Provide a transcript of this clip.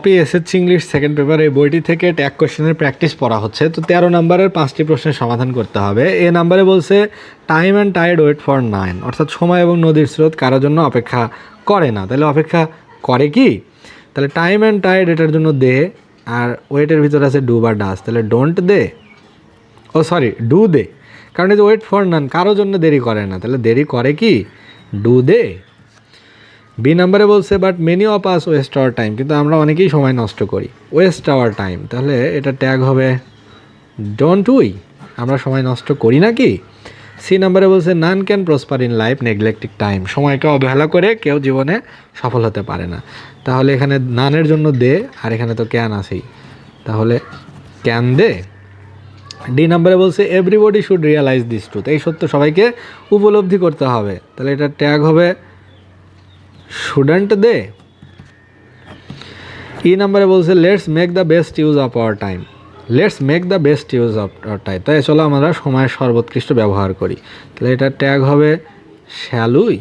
Copy SSC English second paper এই বইটি থেকে ট্যাগ কোশ্চেনের প্র্যাকটিস পড়া হচ্ছে। তো 13 নম্বরের 5টি প্রশ্নের সমাধান করতে হবে। এ নাম্বারে বলছে time and tide wait for 9, অর্থাৎ সময় এবং নদীর স্রোত কারোর জন্য অপেক্ষা করে না। তাহলে অপেক্ষা করে কি? তাহলে টাইম অ্যান্ড টাইড এটার জন্য দে, আর ওয়েটের ভিতরে আছে ডু বা ডাস, তাহলে don't they, oh sorry do they, কারণ এই যে ওয়েট ফর নান কারোর জন্য দেরি করে না, তাহলে দেরি করে কি? Do they. বি নাম্বারে বলছে but many of us waste our time, কিন্তু আমরা অনেকেই সময় নষ্ট করি, ওয়েস্ট আওয়ার টাইম, তাহলে এটা ট্যাগ হবে ডোন্ট উই, আমরা সময় নষ্ট করি নাকি? সি নাম্বারে বলছে none can prosper in life neglecting time, সময়কে অবহেলা করে কেউ জীবনে সফল হতে পারে না, তাহলে এখানে নানের জন্য দে, আর এখানে তো ক্যান আছেই, তাহলে ক্যান দে। ডি নাম্বারে বলছে everybody should realise this truth, এই সত্য সবাইকে উপলব্ধি করতে হবে, তাহলে এটা ট্যাগ হবে শুডন্ট দে। ই নাম্বারে বলছে let's make the best use of our time, let's make the best use of our time, তাই চলো আমরা সময়ের সর্বোৎকৃষ্ট ব্যবহার করি, তাহলে এটা ট্যাগ হবে শ্যাল উই।